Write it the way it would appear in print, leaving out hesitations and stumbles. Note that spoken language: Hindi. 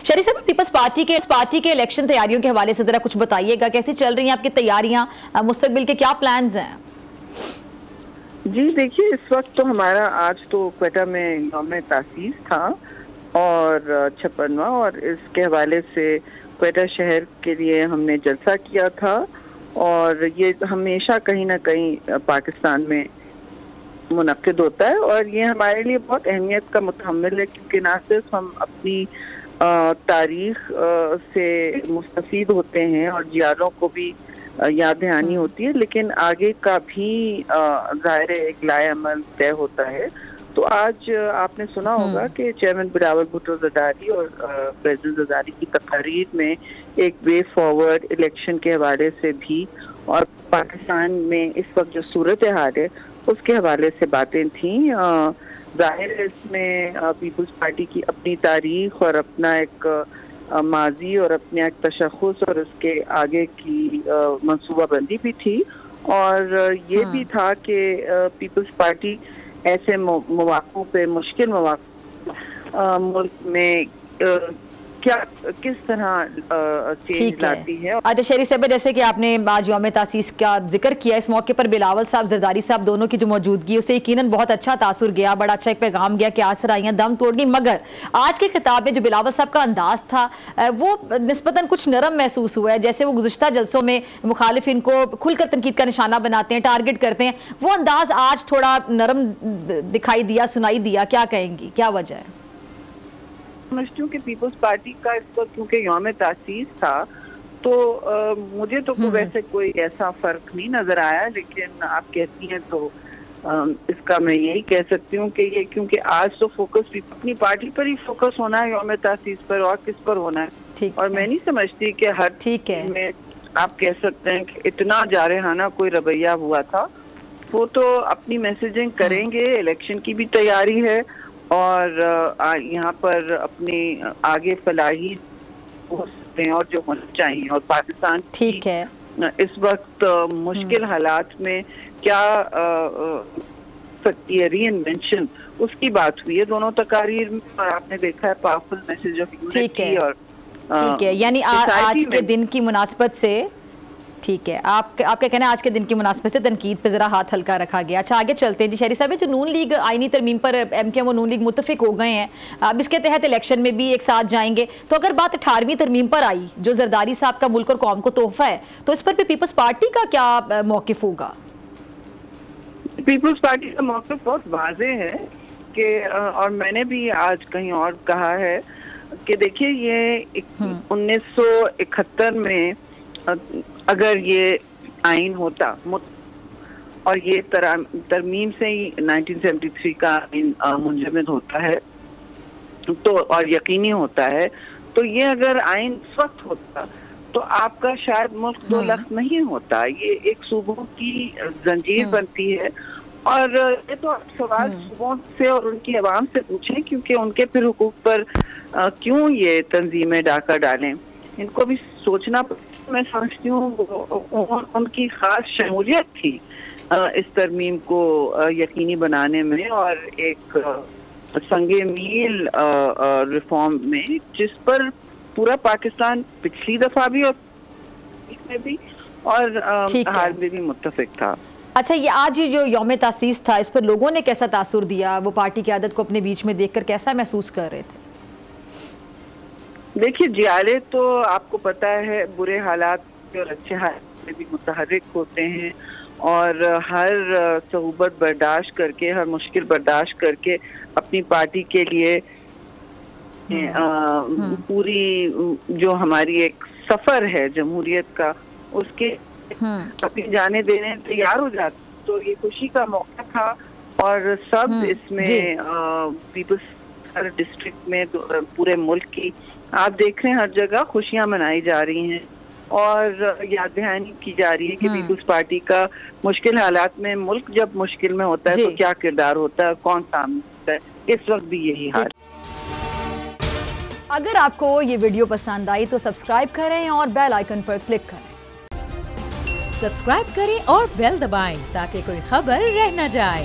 शरीफ साहब, पीपल्स पार्टी के इलेक्शन तैयारियों के हवाले से जरा कुछ बताइएगा, कैसी चल रही हैं आपकी तैयारियां, मुस्तकबिल के क्या प्लान्स हैं? जी देखिए, इस वक्त तो हमारा आज तो क्वेटा में यौम तासीस था और 56वां, और इसके हवाले से क्वेटा शहर के लिए हमने जलसा किया था। और ये हमेशा कहीं ना कहीं पाकिस्तान में मुनक्किद होता है और ये हमारे लिए बहुत अहमियत का मुतहम्मिल है, क्योंकि ना सिर्फ हम अपनी तारीख से मुस्तफीद होते हैं और जियालों को भी याद दहानी होती है, लेकिन आगे का भी ज़ाहिर एक लाएअमल तय होता है। तो आज आपने सुना होगा कि चेयरमैन बिलावल भुट्टो ज़रदारी और प्रेसिडेंट ज़रदारी की तकरीर में एक वे फॉरवर्ड इलेक्शन के हवाले से भी और पाकिस्तान में इस वक्त जो सूरत हाल है उसके हवाले से बातें थीं। ज़ाहिर है इसमें पीपल्स पार्टी की अपनी तारीख और अपना एक माजी और अपने एक तशख़्ख़ुस और उसके आगे की मनसूबाबंदी भी थी, और ये भी था कि पीपल्स पार्टी ऐसे मौक़ों पे, मुश्किल मौक़ों मुल्क में क्या किस तरह चेंज लाती है। अच्छा शरीफ साहब, जैसे कि आपने आज यौम तासीस का जिक्र किया, इस मौके पर बिलावल साहब, जरदारी साहब दोनों की जो मौजूदगी उससे यकीनन बहुत अच्छा तासुर गया, बड़ा अच्छा एक पैगाम गया कि आसराइयाँ दम तोड़ गई। मगर आज के खिताब में जो बिलावल साहब का अंदाज था वो निस्बतन कुछ नरम महसूस हुआ है, जैसे वो गुज़िश्ता जलसों में मुखालिफिन को खुलकर तनकीद का निशाना बनाते हैं, टारगेट करते हैं, वो अंदाज आज थोड़ा नरम दिखाई दिया, सुनाई दिया। क्या कहेंगी, क्या वजह है? समझती हूँ कि पीपल्स पार्टी का इस वक्त क्योंकि यौम तासीस था तो मुझे तो वैसे कोई ऐसा फर्क नहीं नजर आया, लेकिन आप कहती हैं तो इसका मैं यही कह सकती हूँ कि ये क्योंकि आज तो फोकस अपनी पार्टी पर ही फोकस होना है, यौम तासीस पर, और किस पर होना है। और मैं नहीं समझती कि हर चीज में आप कह सकते हैं कि इतना जारहाना कोई रवैया हुआ था। वो तो अपनी मैसेजिंग करेंगे, इलेक्शन की भी तैयारी है और यहाँ पर अपने आगे फलाही हो सकते हैं और जो होना चाहिए। और पाकिस्तान ठीक है इस वक्त मुश्किल हालात में क्या सकती है री-इन्वेंशन, उसकी बात हुई है दोनों तकारीर में, और आपने देखा है पावरफुल मैसेज ऑफ यूनिटी। और ठीक है, यानी आज के दिन की मुनासबत से, ठीक है, आपका कहना है आज के दिन की मुनासबत से तनकीद पे जरा हाथ हल्का रखा गया। अच्छा आगे चलते हैं जी। शरीफ साहब, जो नून लीग आईनी तरमीम पर MK वो नून लीग मुत्तफिक हो गए हैं, अब इसके तहत इलेक्शन में भी एक साथ जाएंगे, तो अगर बात 18वीं तरमीम पर आई जो जरदारी साहब का मुल्क और कौम को तोहफा है, तो इस पर भी पीपल्स पार्टी का क्या मौक़िफ़ होगा? पीपल्स पार्टी का मौक़िफ़ बहुत वाज़े है कि और मैंने भी आज कहीं और कहा है कि देखिए ये 1971 में अगर ये आइन होता और ये तरमीम से ही 1973 का आइन मुंजमद होता है तो और यकीनी होता है, तो ये अगर आइन इस वक्त होता तो आपका शायद मुल्क 2 लाख नहीं होता। ये एक सूबों की जंजीर बनती है, और ये तो आप सवाल सूबों से और उनकी आवाम से पूछें, क्योंकि उनके फिर हुकूक पर क्यों ये तंजीमें डाका डालें, इनको भी सोचना। मैं समझती हूँ उनकी खास शमूलियत थी इस तरमीम को यकीनी बनाने में और एक संगे मील रिफॉर्म में, जिस पर पूरा पाकिस्तान पिछली दफा भी और इसमें भी और हाल में भी मुत्तफिक था। अच्छा, ये आज जो यौम तासीस था, इस पर लोगों ने कैसा तासुर दिया? वो पार्टी की आदत को अपने बीच में देखकर कैसा महसूस कर रहे थे? देखिए, जियाले तो आपको पता है बुरे हालात और अच्छे हालात में भी मुतहर्रिक होते हैं, और हर सहूबत बर्दाश्त करके, हर मुश्किल बर्दाश्त करके अपनी पार्टी के लिए पूरी जो हमारी एक सफर है जमहूरियत का, उसके अपनी जाने देने तैयार हो जाते। तो ये खुशी का मौका था, और सब इसमें पीपल्स हर डिस्ट्रिक्ट में पूरे मुल्क की आप देख रहे हैं हर जगह खुशियां मनाई जा रही हैं और याद दहानी की जा रही है कि पीपल्स पार्टी का मुश्किल हालात में, मुल्क जब मुश्किल में होता है तो क्या किरदार होता है, कौन सामने होता है। इस वक्त भी यही हाल। अगर आपको ये वीडियो पसंद आई तो सब्सक्राइब करें और बेल आइकन पर क्लिक करें। सब्सक्राइब करें और बेल दबाएं ताकि कोई खबर रह न जाए।